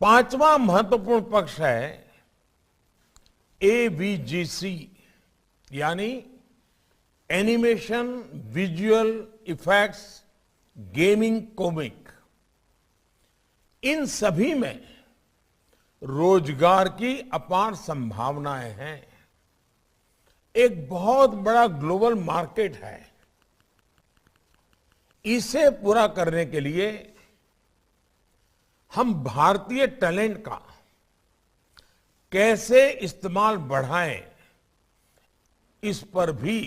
पांचवा महत्वपूर्ण पक्ष है एवीजीसी यानी animation, visual effects, gaming, comic. इन सभी में रोजगार की अपार संभावनाएं हैं। एक बहुत बड़ा ग्लोबल मार्केट है। इसे पूरा करने के लिए हम भारतीय टैलेंट का कैसे इस्तेमाल बढ़ाएं, इस पर भी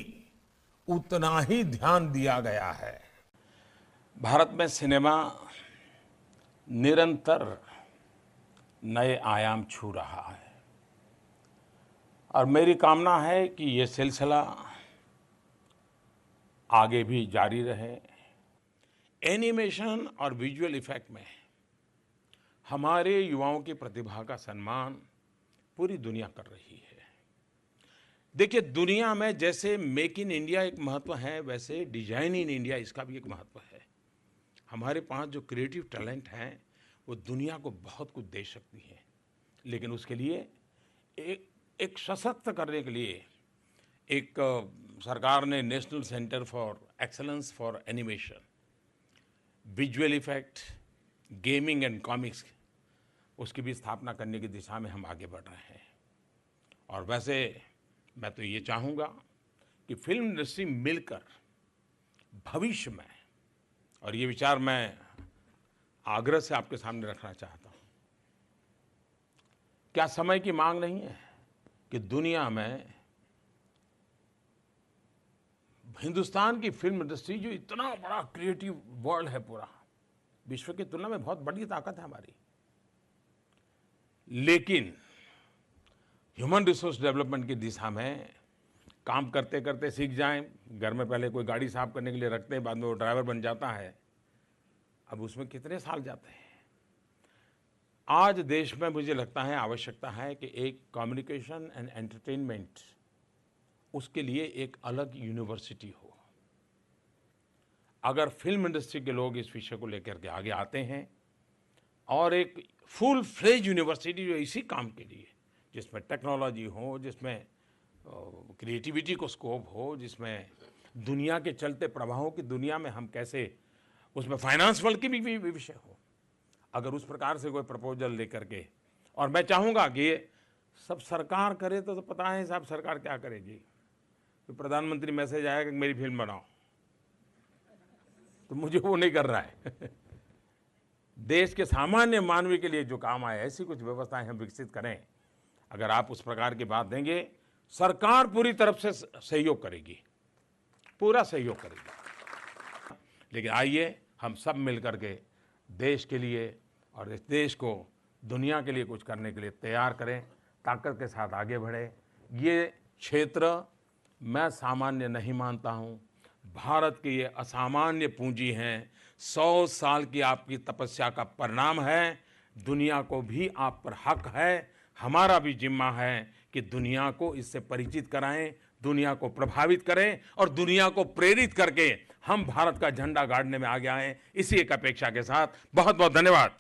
उतना ही ध्यान दिया गया है। भारत में सिनेमा निरंतर नए आयाम छू रहा है और मेरी कामना है कि ये सिलसिला आगे भी जारी रहे। एनिमेशन और विजुअल इफेक्ट में हमारे युवाओं की प्रतिभा का सम्मान पूरी दुनिया कर रही है। देखिए, दुनिया में जैसे मेक इन इंडिया एक महत्व है, वैसे डिजाइन इन इंडिया इसका भी एक महत्व है। हमारे पास जो क्रिएटिव टैलेंट हैं वो दुनिया को बहुत कुछ दे सकती है, लेकिन उसके लिए एक सशक्त करने के लिए एक सरकार ने national centre for excellence for animation, visual effect, gaming and comics, उसकी भी स्थापना करने की दिशा में हम आगे बढ़ रहे हैं। और वैसे मैं तो ये चाहूँगा कि फिल्म इंडस्ट्री मिलकर भविष्य में, और ये विचार मैं आग्रह से आपके सामने रखना चाहता हूँ, क्या समय की मांग नहीं है कि दुनिया में हिंदुस्तान की फिल्म इंडस्ट्री जो इतना बड़ा क्रिएटिव वर्ल्ड है, पूरा विश्व की तुलना में बहुत बड़ी ताकत है हमारी, लेकिन ह्यूमन रिसोर्स डेवलपमेंट की दिशा में काम करते करते सीख जाएं। घर में पहले कोई गाड़ी साफ करने के लिए रखते हैं, बाद में वो ड्राइवर बन जाता है। अब उसमें कितने साल जाते हैं। आज देश में मुझे लगता है आवश्यकता है कि एक कम्युनिकेशन एंड एंटरटेनमेंट, उसके लिए एक अलग यूनिवर्सिटी हो। अगर फिल्म इंडस्ट्री के लोग इस विषय को लेकर के आगे आते हैं और एक फुल फ्लेज यूनिवर्सिटी जो इसी काम के लिए, जिसमें टेक्नोलॉजी हो, जिसमें क्रिएटिविटी को स्कोप हो, जिसमें दुनिया के चलते प्रवाहों की दुनिया में हम कैसे, उसमें फाइनेंस वर्ल्ड की भी विषय हो, अगर उस प्रकार से कोई प्रपोजल लेकर के, और मैं चाहूँगा कि ये सब सरकार करे तो पता है साहब सरकार क्या करेगी। तो प्रधानमंत्री मैसेज आएगा कि मेरी फिल्म बनाओ, तो मुझे वो नहीं कर रहा है। देश के सामान्य मानवी के लिए जो काम आए, ऐसी कुछ व्यवस्थाएं हम विकसित करें। अगर आप उस प्रकार की बात देंगे, सरकार पूरी तरफ से सहयोग करेगी, पूरा सहयोग करेगी। लेकिन आइए हम सब मिलकर के देश के लिए और इस देश को दुनिया के लिए कुछ करने के लिए तैयार करें, ताकत के साथ आगे बढ़े। ये क्षेत्र मैं सामान्य नहीं मानता हूँ। भारत की ये असामान्य पूंजी हैं, 100 साल की आपकी तपस्या का परिणाम है। दुनिया को भी आप पर हक है, हमारा भी जिम्मा है कि दुनिया को इससे परिचित कराएं, दुनिया को प्रभावित करें और दुनिया को प्रेरित करके हम भारत का झंडा गाड़ने में आगे आएं। इसी एक अपेक्षा के साथ बहुत बहुत धन्यवाद।